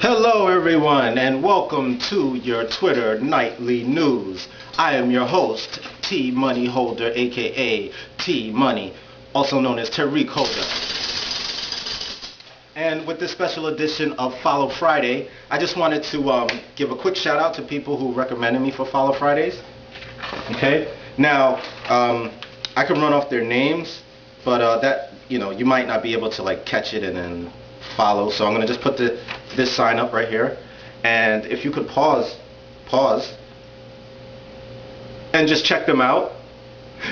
Hello everyone and welcome to your Twitter Nightly News. I am your host, T Money Holder, aka T Money, also known as Tariq Holder. And with this special edition of Follow Friday, I just wanted to give a quick shout out to people who recommended me for Follow Fridays. Okay, now I can run off their names, but that, you might not be able to like catch it and then follow. So I'm gonna just put this sign up right here, and if you could pause, and just check them out,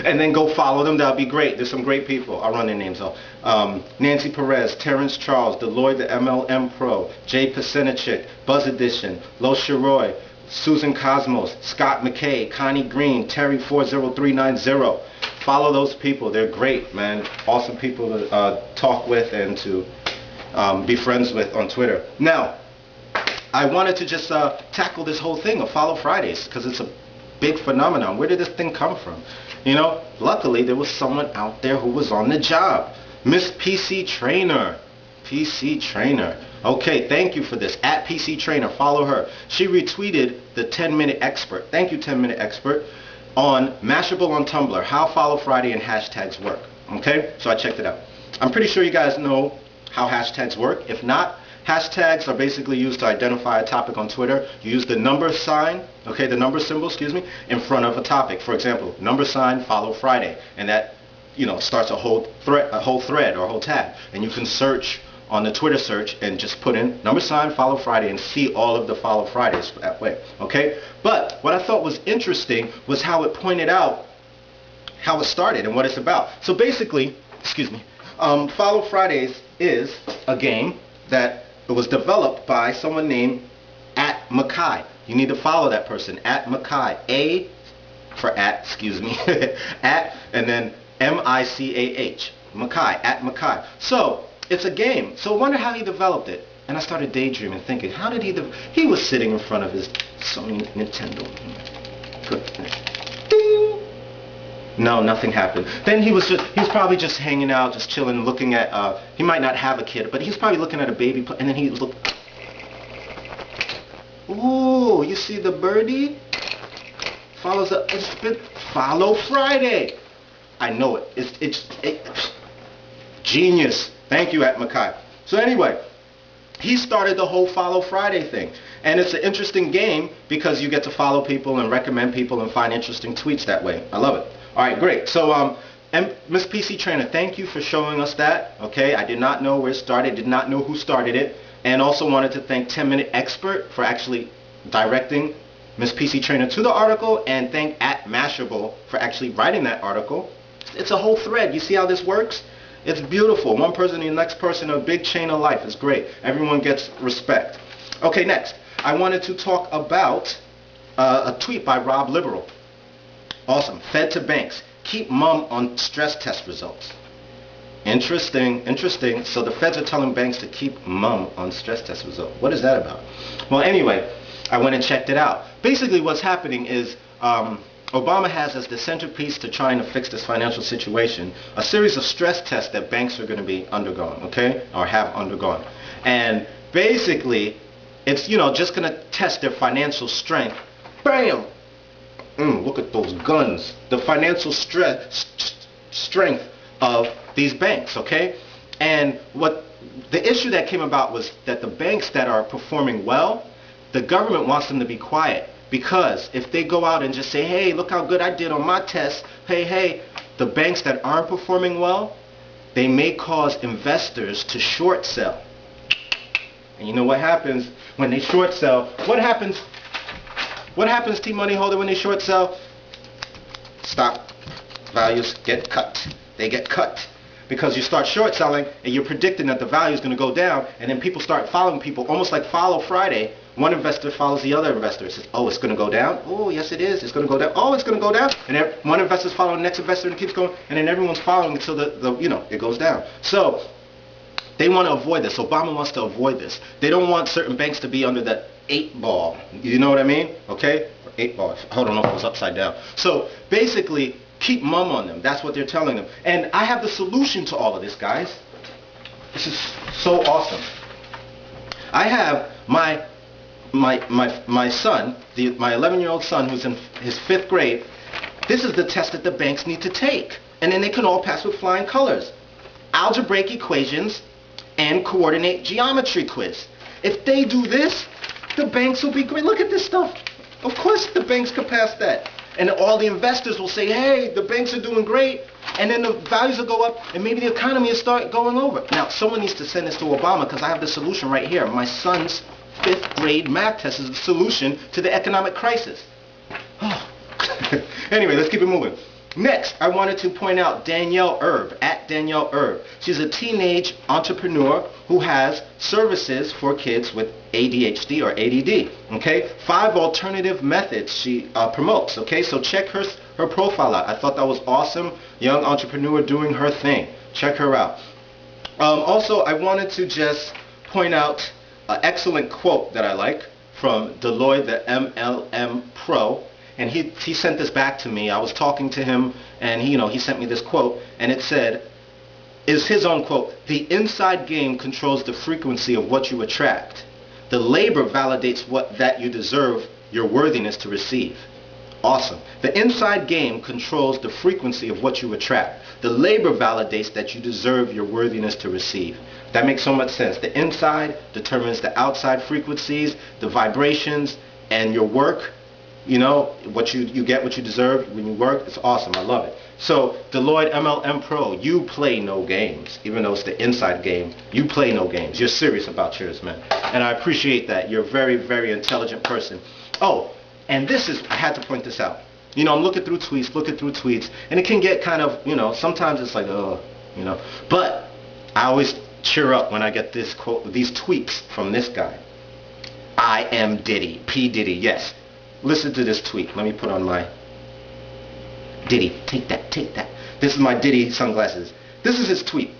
and then go follow them. That'd be great. There's some great people. I'll run their names off. Nancy Perez, Terrence Charles, Deloitte the MLM Pro, Jay Pasenachik, Buzz Edition, Lo Shiroy, Susan Cosmos, Scott McKay, Connie Green, Terry 40390. Follow those people. They're great, man. Awesome people to talk with and to be friends with on Twitter. Now, I wanted to just tackle this whole thing of Follow Fridays because it's a big phenomenon. Where did this thing come from? Luckily there was someone out there who was on the job. Miss PC Trainer. PC Trainer. Okay, thank you for this. At PC Trainer, follow her. She retweeted the 10-Minute Expert. Thank you, 10-Minute Expert, on Mashable on Tumblr, how Follow Friday and hashtags work. Okay, so I checked it out. I'm pretty sure you guys know how hashtags work. If not, hashtags are basically used to identify a topic on Twitter. You use the number sign, okay, the number symbol, excuse me, in front of a topic. For example, number sign Follow Friday, and that, starts a whole thread or a whole tag, and you can search on the Twitter search and just put in number sign Follow Friday and see all of the Follow Fridays that way. Okay, but what I thought was interesting was how it pointed out how it started and what it's about. So basically, excuse me, Follow Fridays is a game that was developed by someone named @Mackay. You need to follow that person, @Mackay. A for at, excuse me, at, and then M-I-C-A-H. Mackay, @Mackay. So it's a game. So I wonder how he developed it. And I started daydreaming, thinking, how did he was sitting in front of his Sony Nintendo. Goodness. Ding! No, nothing happened. Then he was probably just hanging out, just chilling, looking at, he might not have a kid, but he's probably looking at a baby, and then he was looking. Ooh, you see the birdie? Follows up, it's been Follow Friday. I know it. It's genius. Thank you, @Mackay. So anyway, he started the whole Follow Friday thing. And it's an interesting game because you get to follow people and recommend people and find interesting tweets that way. I love it. All right, great. So, Miss PC Trainer, thank you for showing us that. Okay, I did not know where it started, did not know who started it, and also wanted to thank 10-Minute Expert for actually directing Miss PC Trainer to the article, and thank @Mashable for actually writing that article. It's a whole thread. You see how this works? It's beautiful. One person to the next person, a big chain of life. It's great. Everyone gets respect. Okay, next. I wanted to talk about a tweet by Rob Liberal. Awesome. Fed to banks. Keep mum on stress test results. Interesting, interesting. So the feds are telling banks to keep mum on stress test results. What is that about? Well, anyway, I went and checked it out. Basically what's happening is Obama has as the centerpiece to trying to fix this financial situation a series of stress tests that banks are going to be undergoing, okay, or have undergone. And basically, it's, just going to test their financial strength. Bam! Look at those guns. The financial strength of these banks, okay? And what the issue that came about was that the banks that are performing well, the government wants them to be quiet. Because if they go out and just say, hey, look how good I did on my test, hey, the banks that aren't performing well, they may cause investors to short sell. And you know what happens when they short sell? What happens, T Money Holder, when they short sell? Stock values get cut. They get cut. Because you start short selling and you're predicting that the value is going to go down, and then people start following people, almost like Follow Friday. One investor follows the other investor. It says, oh, it's going to go down. Oh, yes, it is. It's going to go down. Oh, it's going to go down. And then one investor's following the next investor and it keeps going. And then everyone's following until it goes down. So they want to avoid this. Obama wants to avoid this. They don't want certain banks to be under that 8 ball. You know what I mean? Okay? 8 ball. Hold on, it was upside down. So basically, keep mum on them. That's what they're telling them. And I have the solution to all of this, guys. This is so awesome. I have My son, my 11-year-old son who's in his 5th grade, this is the test that the banks need to take. And then they can all pass with flying colors. Algebraic equations and coordinate geometry quiz. If they do this, the banks will be great. Look at this stuff. Of course the banks could pass that. And all the investors will say, hey, the banks are doing great. And then the values will go up, and maybe the economy will start going over. Now, someone needs to send this to Obama, because I have the solution right here. My son's 5th grade math test is the solution to the economic crisis. Oh. Anyway, let's keep it moving. Next, I wanted to point out Danielle Erb, at Danielle Erb. She's a teenage entrepreneur who has services for kids with ADHD or ADD. Okay, 5 alternative methods she promotes. Okay, so check her profile out. I thought that was awesome. Young entrepreneur doing her thing. Check her out. Also, I wanted to just point out an excellent quote that I like from Deloitte, the MLM Pro. And he sent this back to me. I was talking to him, and he sent me this quote, and it said, is his own quote, "The inside game controls the frequency of what you attract. The labor validates that you deserve your worthiness to receive." Awesome. The inside game controls the frequency of what you attract. The labor validates that you deserve your worthiness to receive. That makes so much sense. The inside determines the outside frequencies, the vibrations, and your work. What you get what you deserve when you work. It's awesome. I love it. So Deloitte MLM Pro, you play no games. Even though it's the inside game, you play no games. You're serious about yours, man. And I appreciate that. You're a very, very intelligent person. Oh, and I had to point this out. I'm looking through tweets, and it can get kind of, sometimes it's like, but I always cheer up when I get this quote, these tweets from this guy. I am Diddy, P. Diddy, yes. Listen to this tweet. Let me put on my Diddy. Take that. This is my Diddy sunglasses. This is his tweet.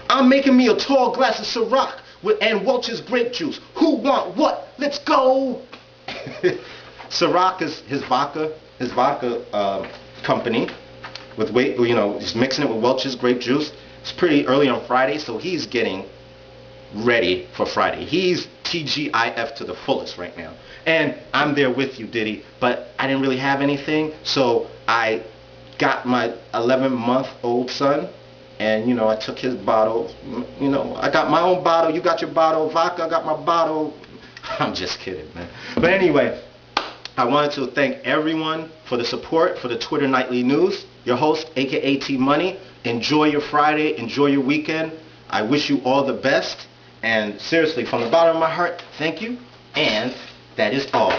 I'm making me a tall glass of Ciroc and Welch's grape juice. Who want what? Let's go. Ciroc is his vodka company. He's mixing it with Welch's grape juice. It's pretty early on Friday, so he's getting ready for Friday. He's TGIF to the fullest right now. And I'm there with you, Diddy, but I didn't really have anything, so I got my 11-month-old son, and I took his bottle. I got my own bottle, you got your bottle of vodka, I got my bottle. I'm just kidding, man. But anyway, I wanted to thank everyone for the support for the Twitter Nightly News. Your host, aka T Money. Enjoy your Friday, enjoy your weekend. I wish you all the best. And seriously, from the bottom of my heart, thank you. And that is all.